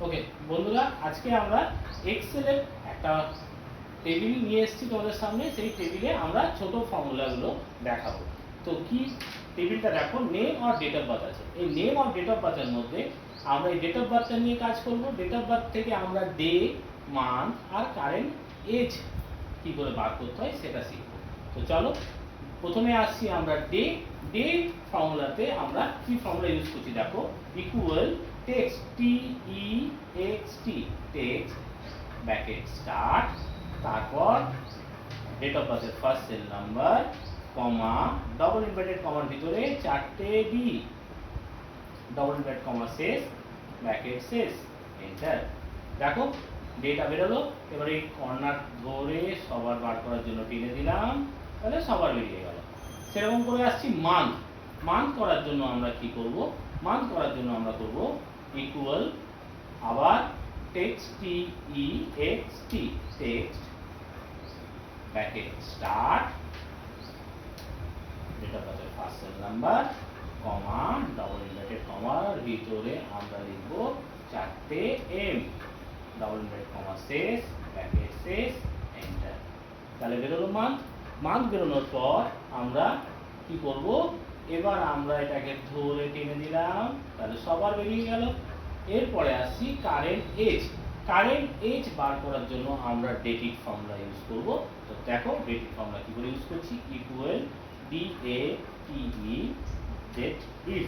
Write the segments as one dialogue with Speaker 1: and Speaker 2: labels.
Speaker 1: ওকে বন্ধুরা, আজকে আমরা এক্সেলের একটা টেবিল নিয়ে এসেছি তোমাদের সামনে। সেই টেবিলে আমরা ছোট ফর্মুলাগুলো দেখাবো। তো কি টেবিলটা দেখো, নেম আর ডেট অফ বার্থ আছে। এই নেম আর ডেট অফ বার্থের মধ্যে আমরা এই ডেট অফ বার্থটা নিয়ে কাজ করব। ডেট অফ বার্থ থেকে আমরা ডে, মান্থ আর কারেন্ট এজ কি করে বার করতে হয় সেটা শিখবো। তো চলো প্রথমে আসছি আমরা ডে। ডে ফর্মুলাতে আমরা কি ফর্মুলা ইউজ করছি দেখো, equal text T text bracket start, তারপর ডেট অফ বার্থের first cell number, comma, double inverted কমার ভিতরে চারটে ডি, ডবল ইনভার্টেড কমা শেষ, ব্র্যাকেট শেষ, এন্টার। দেখো ডেটা বেরোলো। এবারে এই কর্নার ধরে সবার বার করার জন্য টেনে দিলাম, তাহলে সবার বেরিয়ে গেল। সেরকম করে আসছি মান্থ। মান্থ করার জন্য আমরা কি করব, মান্থ করার জন্য আমরা করব ইকুয়াল, আবার text text bracket start, date of বার্থের first cell number, comma, double inverted কমার ভিতরে আমরা লিখব চারটে এম, ডবল ইনভার্টেড কমা শেষ, ব্র্যাকেট শেষ, এন্টার। তাহলে বেরোলো মান্থ। মান্থ বেরোনোর পর আমরা কি করব, এবার আমরা এটাকে ধরে টেনে দিলাম, তাহলে সবার বেরিয়ে গেল। এরপরে আসছি কারেন্ট এজ। কারেন্ট এজ বার করার জন্য আমরা ডেটিভ ফর্মুলা ইউজ করব। তো দেখো ডেটিভ ফর্মুলা কি করে ইউজ করছি, equal DATE date if,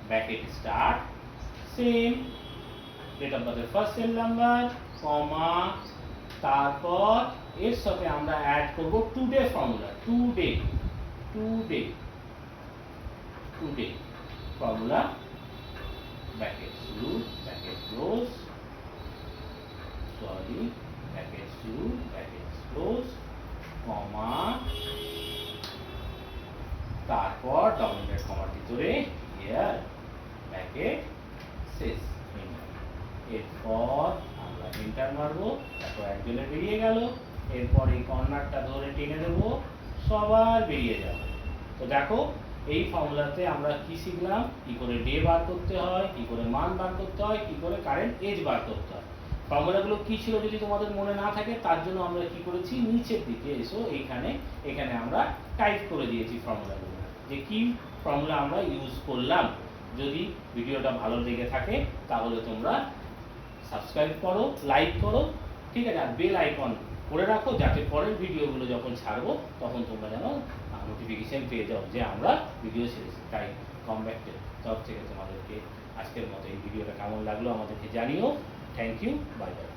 Speaker 1: bracket start, same date of বার্থের ফার্স্ট সেল নাম্বার, কমা, তারপর এর সাথে আমরা অ্যাড করব today formula, today formula, bracket শুরু, ব্র্যাকেট ক্লোজ, ব্র্যাকেট শুরু, ব্র্যাকেট ক্লোজ, কমা, তারপর ডবল ইনভার্টেড কমার ভিতরে ইয়ার, ব্র্যাকেট শেষ, এরপর আমরা এন্টার মারবো। তারপর একজনের বেরিয়ে গেল। এরপর এই কর্নারটা ধরে টেনে দেবো, সবার বেরিয়ে যাবে। তো দেখো এই ফর্মুলাতে আমরা কি শিখলাম, কি করে ডে বার করতে হয়, কি করে মান বার করতে হয়, কি করে কারেন্ট এজ বার করতে হয়। ফর্মুলাগুলো কি ছিল যদি তোমাদের মনে না থাকে, তার জন্য আমরা কি করেছি, নিচের দিকে এসো, এখানে আমরা টাইপ করে দিয়েছি ফর্মুলাগুলো, যে কি ফর্মুলা আমরা ইউজ করলাম। যদি ভিডিওটা ভালো লেগে থাকে তাহলে তোমরা সাবস্ক্রাইব করো, লাইক করো, ঠিক আছে, আর বেল আইকন করে রাখো, যাতে পরের ভিডিওগুলো যখন ছাড়বো তখন তোমরা যেন নোটিফিকেশন পেয়ে যাও যে আমরা ভিডিও ছেড়েছি। তাই কমব্যাক্টের তরফ থেকে তোমাদেরকে আজকের মতো এই ভিডিওটা কেমন লাগলো আমাদেরকে জানিও। Thank you, bye by.